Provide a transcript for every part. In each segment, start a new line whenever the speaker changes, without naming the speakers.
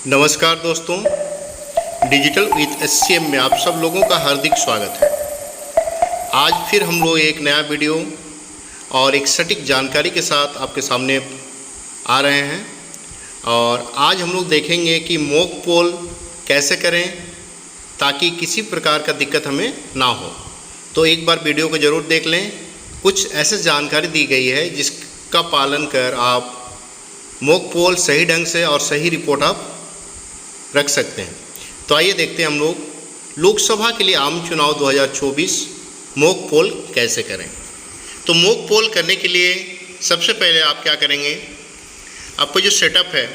नमस्कार दोस्तों, digital with SCM में आप सब लोगों का हार्दिक स्वागत है। आज फिर हम लोग एक नया वीडियो और एक सटीक जानकारी के साथ आपके सामने आ रहे हैं और आज हम लोग देखेंगे कि मॉक पोल कैसे करें ताकि किसी प्रकार का दिक्कत हमें ना हो। तो एक बार वीडियो को ज़रूर देख लें। कुछ ऐसे जानकारी दी गई है जिसका पालन कर आप मॉक पोल सही ढंग से और सही रिपोर्ट आप रख सकते हैं। तो आइए देखते हैं हम लोग लोकसभा के लिए आम चुनाव 2024 मॉक पोल कैसे करें। तो मॉक पोल करने के लिए सबसे पहले आप क्या करेंगे, आपको जो सेटअप है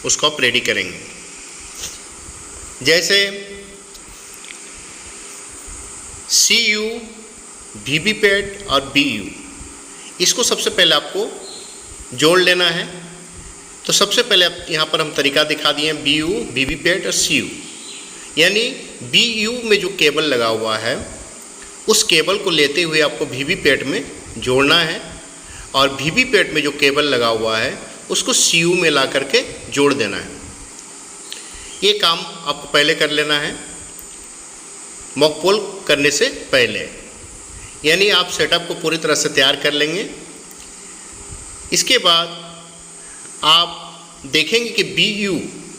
उसको आप रेडी करेंगे। जैसे CU, VVPAT और BU, इसको सबसे पहले आपको जोड़ लेना है। तो सबसे पहले यहाँ पर हम तरीका दिखा दिए हैं BU, VVPAT और CU। यानी BU में जो केबल लगा हुआ है उस केबल को लेते हुए आपको VVPAT में जोड़ना है और VVPAT में जो केबल लगा हुआ है उसको CU में ला करके जोड़ देना है। ये काम आपको पहले कर लेना है मॉक पोल करने से पहले। यानी आप सेटअप को पूरी तरह से तैयार कर लेंगे। इसके बाद आप देखेंगे कि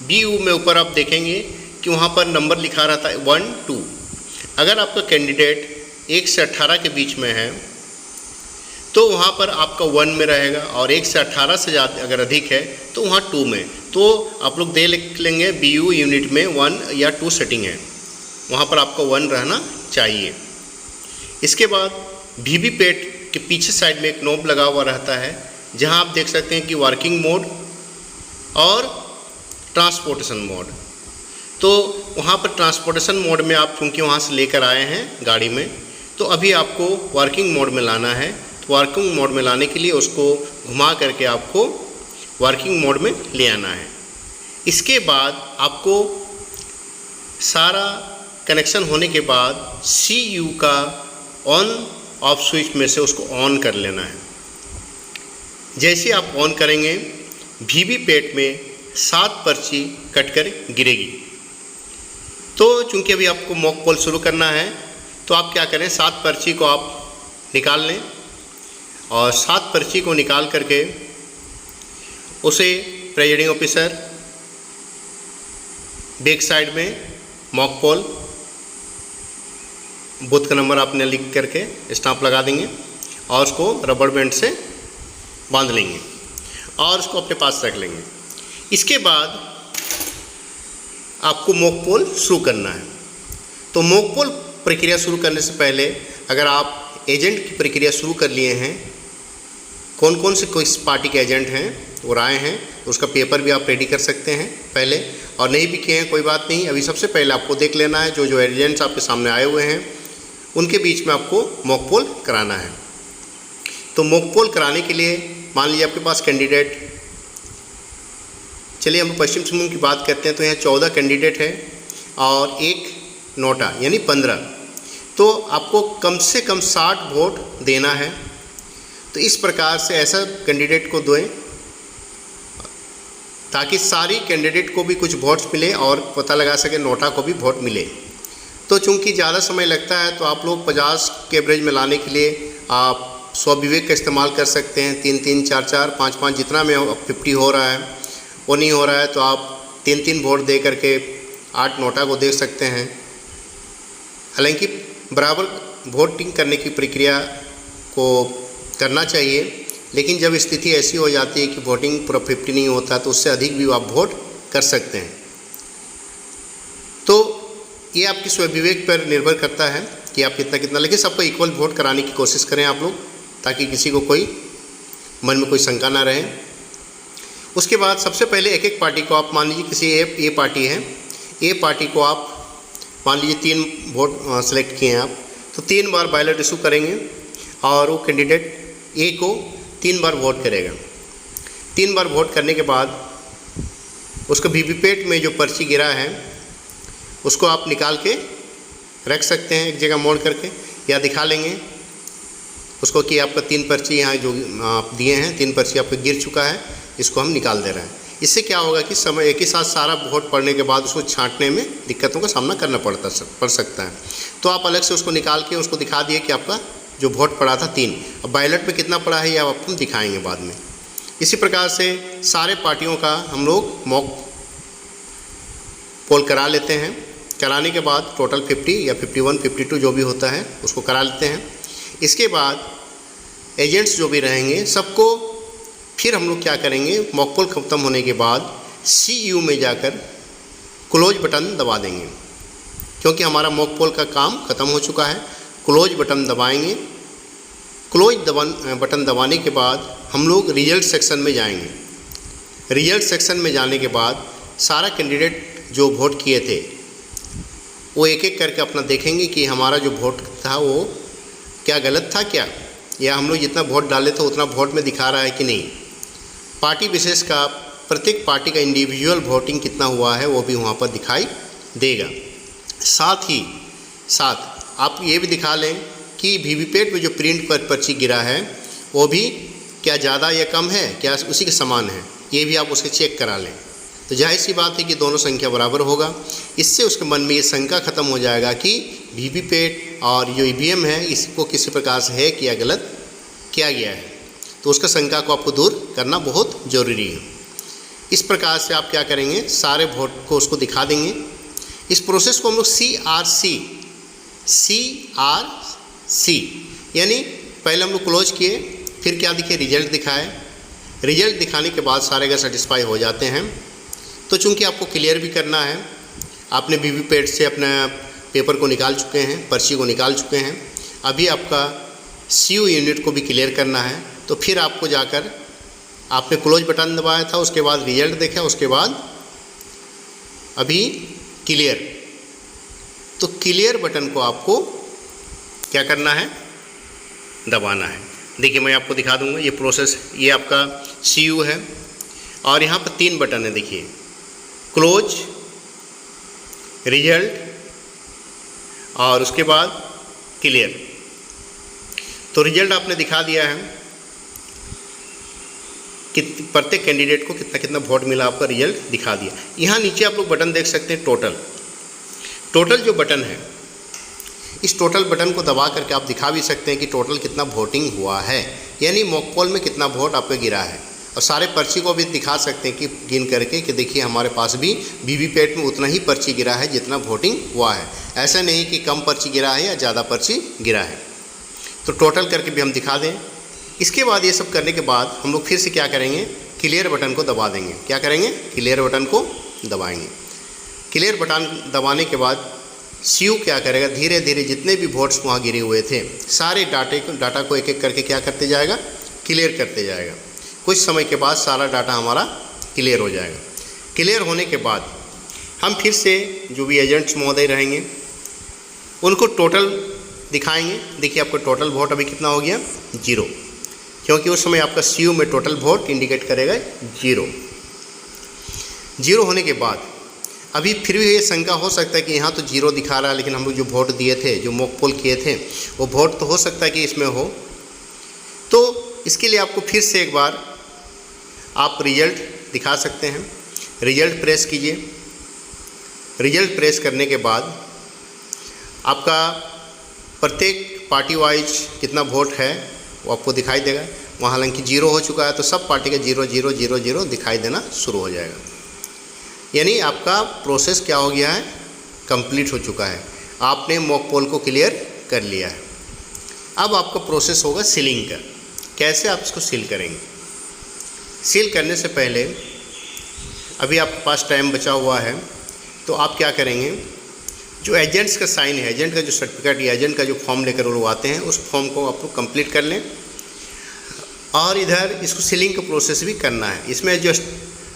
BU में ऊपर आप देखेंगे कि वहाँ पर नंबर लिखा रहता है 1, 2। अगर आपका कैंडिडेट 1 से 18 के बीच में है तो वहाँ पर आपका 1 में रहेगा और 1 से 18 से ज़्यादा अगर अधिक है तो वहाँ 2 में। तो आप लोग लिख लेंगे BU यूनिट में 1 या 2 सेटिंग है, वहाँ पर आपका 1 रहना चाहिए। इसके बाद VVPAT के पीछे साइड में एक नॉब लगा हुआ रहता है जहां आप देख सकते हैं कि वर्किंग मोड और ट्रांसपोर्टेशन मोड। तो वहां पर ट्रांसपोर्टेशन मोड में आप क्योंकि वहां से लेकर आए हैं गाड़ी में, तो अभी आपको वर्किंग मोड में लाना है। तो वर्किंग मोड में लाने के लिए उसको घुमा करके आपको वर्किंग मोड में ले आना है। इसके बाद आपको सारा कनेक्शन होने के बाद CU का ऑन ऑफ स्विच में से उसको ऑन कर लेना है। जैसे आप ऑन करेंगे VVPAT में 7 पर्ची कटकर गिरेगी। तो चूंकि अभी आपको मॉक पोल शुरू करना है तो आप क्या करें, 7 पर्ची को आप निकाल लें और 7 पर्ची को निकाल करके उसे प्रेजाइडिंग ऑफिसर बैक साइड में मॉक पोल बूथ का नंबर आपने लिख करके स्टाम्प लगा देंगे और उसको रबर बैंड से बांध लेंगे और उसको अपने पास रख लेंगे। इसके बाद आपको मॉक पोल शुरू करना है। तो मॉक पोल प्रक्रिया शुरू करने से पहले अगर आप एजेंट की प्रक्रिया शुरू कर लिए हैं, कौन कौन से किस पार्टी के एजेंट हैं वो आए हैं, उसका पेपर भी आप रेडी कर सकते हैं पहले, और नहीं भी किए हैं कोई बात नहीं। अभी सबसे पहले आपको देख लेना है जो एजेंट्स आपके सामने आए हुए हैं उनके बीच में आपको मॉक पोल कराना है। तो मॉक पोल कराने के लिए मान लीजिए आपके पास कैंडिडेट, चलिए हम पश्चिम सिंहभूम की बात करते हैं तो यहाँ 14 कैंडिडेट है और एक नोटा यानी 15। तो आपको कम से कम 60 वोट देना है। तो इस प्रकार से ऐसा कैंडिडेट को दें ताकि सारी कैंडिडेट को भी कुछ वोट्स मिले और पता लगा सके नोटा को भी वोट मिले। तो चूँकि ज़्यादा समय लगता है तो आप लोग 50 के एवरेज में लाने के लिए आप स्वविवेक का इस्तेमाल कर सकते हैं। 3-3, 4-4, 5-5 जितना में 50 हो रहा है वो नहीं हो रहा है तो आप 3-3 वोट दे करके 8 नोटा को दे सकते हैं। हालांकि बराबर वोटिंग करने की प्रक्रिया को करना चाहिए, लेकिन जब स्थिति ऐसी हो जाती है कि वोटिंग पूरा 50 नहीं होता तो उससे अधिक भी आप वोट कर सकते हैं। तो ये आपकी स्वविवेक पर निर्भर करता है कि आप कितना, लेकिन सबको इक्वल वोट कराने की कोशिश करें आप लोग ताकि किसी को कोई मन में कोई शंका ना रहे। उसके बाद सबसे पहले एक एक पार्टी को आप मान लीजिए किसी ए पार्टी है, ए पार्टी को आप मान लीजिए 3 वोट सेलेक्ट किए हैं आप, तो 3 बार बैलेट इशू करेंगे और वो कैंडिडेट ए को 3 बार वोट करेगा। 3 बार वोट करने के बाद उसको VVPAT में जो पर्ची गिरा है उसको आप निकाल के रख सकते हैं एक जगह मोड़ करके, या दिखा लेंगे उसको कि आपका 3 पर्ची यहाँ जो आप दिए हैं 3 पर्ची आपको गिर चुका है, इसको हम निकाल दे रहे हैं। इससे क्या होगा कि समय एक ही साथ सारा वोट पड़ने के बाद उसको छांटने में दिक्कतों का सामना करना पड़ सकता है। तो आप अलग से उसको निकाल के उसको दिखा दिए कि आपका जो वोट पड़ा था 3, अब बैलेट में कितना पड़ा है ये आपको दिखाएंगे बाद में। इसी प्रकार से सारे पार्टियों का हम लोग मॉक पोल करा लेते हैं। कराने के बाद टोटल 50 या 51, 52 जो भी होता है उसको करा लेते हैं। इसके बाद एजेंट्स जो भी रहेंगे सबको फिर हम लोग क्या करेंगे, मॉक पोल ख़त्म होने के बाद CU में जाकर क्लोज बटन दबा देंगे, क्योंकि हमारा मॉक पोल का काम ख़त्म हो चुका है। क्लोज बटन दबाएंगे। क्लोज बटन दबाने के बाद हम लोग रिजल्ट सेक्शन में जाएंगे। रिजल्ट सेक्शन में जाने के बाद सारा कैंडिडेट जो वोट किए थे वो एक एक करके अपना देखेंगे कि हमारा जो वोट था वो क्या गलत था क्या, या हम लोग जितना वोट डाले थे उतना वोट में दिखा रहा है कि नहीं। पार्टी विशेष का प्रत्येक पार्टी का इंडिविजुअल वोटिंग कितना हुआ है वो भी वहाँ पर दिखाई देगा। साथ ही साथ आप ये भी दिखा लें कि वीवीपैट में जो प्रिंट पर पर्ची गिरा है वो भी क्या ज़्यादा या कम है, क्या उसी के समान है, ये भी आप उसके चेक करा लें। तो जाहिर सी बात है कि दोनों संख्या बराबर होगा। इससे उसके मन में ये शंका खत्म हो जाएगा कि वीवीपैट और जो EVM है इसको किसी प्रकार से है कि या गलत किया गया है। तो उसका शंका को आपको दूर करना बहुत ज़रूरी है। इस प्रकार से आप क्या करेंगे, सारे वोट को उसको दिखा देंगे। इस प्रोसेस को हम लोग CRC यानी पहले हम लोग क्लोज किए, फिर क्या दिखे, रिजल्ट दिखाए। रिजल्ट दिखाने के बाद सारे का सेटिस्फाई हो जाते हैं। तो चूंकि आपको क्लियर भी करना है, आपने वीवीपैट से अपना पेपर को निकाल चुके हैं, पर्ची को निकाल चुके हैं, अभी आपका CU यूनिट को भी क्लियर करना है। तो फिर आपको जाकर आपने क्लोज बटन दबाया था, उसके बाद रिजल्ट देखा, उसके बाद अभी क्लियर। तो क्लियर बटन को आपको क्या करना है, दबाना है। देखिए मैं आपको दिखा दूंगा ये प्रोसेस। ये आपका CU है और यहाँ पर 3 बटन है, देखिए क्लोज, रिजल्ट और उसके बाद क्लियर। तो रिजल्ट आपने दिखा दिया है कि प्रत्येक कैंडिडेट को कितना कितना वोट मिला, आपका रिजल्ट दिखा दिया। यहाँ नीचे आप लोग बटन देख सकते हैं टोटल जो बटन है, इस टोटल बटन को दबा करके आप दिखा भी सकते हैं कि टोटल कितना वोटिंग हुआ है, यानी मॉक पोल में कितना वोट आपका गिरा है। और सारे पर्ची को भी दिखा सकते हैं कि गिन करके कि देखिए हमारे पास भी वीवीपैट में उतना ही पर्ची गिरा है जितना वोटिंग हुआ है। ऐसा नहीं कि कम पर्ची गिरा है या ज़्यादा पर्ची गिरा है। तो टोटल करके भी हम दिखा दें। इसके बाद ये सब करने के बाद हम लोग फिर से क्या करेंगे, क्लियर बटन को दबा देंगे। क्या करेंगे, क्लियर बटन को दबाएंगे। क्लियर बटन दबाने के बाद CU क्या करेगा, धीरे धीरे जितने भी वोट्स वहाँ गिरे हुए थे सारे डाटा को एक एक करके क्या करते जाएगा, क्लियर करते जाएगा। कुछ समय के बाद सारा डाटा हमारा क्लियर हो जाएगा। क्लियर होने के बाद हम फिर से जो भी एजेंट्स महोदय रहेंगे उनको टोटल दिखाएंगे। देखिए आपका टोटल वोट अभी कितना हो गया, 0, क्योंकि उस समय आपका CU में टोटल वोट इंडिकेट करेगा 0 होने के बाद अभी फिर भी ये शंका हो सकता है कि यहाँ तो 0 दिखा रहा है, लेकिन हम लोग जो वोट दिए थे, जो मॉक पोल किए थे, वो वोट तो हो सकता है कि इसमें हो। तो इसके लिए आपको फिर से एक बार आप रिजल्ट दिखा सकते हैं। रिजल्ट प्रेस कीजिए। रिजल्ट प्रेस करने के बाद आपका प्रत्येक पार्टी वाइज कितना वोट है वो आपको दिखाई देगा। वहाँ हालांकि 0 हो चुका है तो सब पार्टी का 0 0 0 0 दिखाई देना शुरू हो जाएगा। यानी आपका प्रोसेस क्या हो गया है, कंप्लीट हो चुका है। आपने मॉक पोल को क्लियर कर लिया है। अब आपका प्रोसेस होगा सीलिंग का। कैसे आप इसको सील करेंगे, सील करने से पहले अभी आपके पास टाइम बचा हुआ है, तो आप क्या करेंगे, जो एजेंट्स का साइन है, एजेंट का जो सर्टिफिकेट या एजेंट का जो फॉर्म लेकर वो लोग आते हैं, उस फॉर्म को आप लोग कंप्लीट कर लें। और इधर इसको सीलिंग का प्रोसेस भी करना है। इसमें जो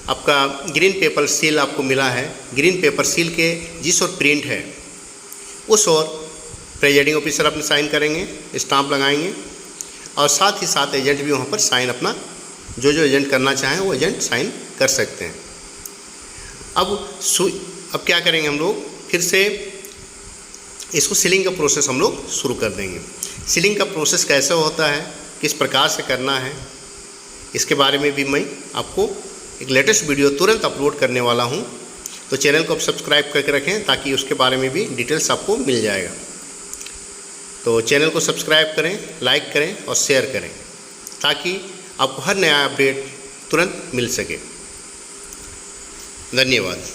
आपका ग्रीन पेपर सील आपको मिला है, ग्रीन पेपर सील के जिस ओर प्रिंट है उस ओर प्रेजाइडिंग ऑफिसर अपने साइन करेंगे, स्टाम्प लगाएंगे, और साथ ही साथ एजेंट भी वहाँ पर साइन अपना जो एजेंट करना चाहें वो एजेंट साइन कर सकते हैं। अब क्या करेंगे, हम लोग फिर से इसको सीलिंग का प्रोसेस हम लोग शुरू कर देंगे। सीलिंग का प्रोसेस कैसे होता है, किस प्रकार से करना है, इसके बारे में भी मैं आपको एक लेटेस्ट वीडियो तुरंत अपलोड करने वाला हूँ। तो चैनल को आप सब्सक्राइब करके रखें ताकि उसके बारे में भी डिटेल्स आपको मिल जाएगा। तो चैनल को सब्सक्राइब करें, लाइक करें और शेयर करें ताकि आपको हर नया अपडेट तुरंत मिल सके। धन्यवाद।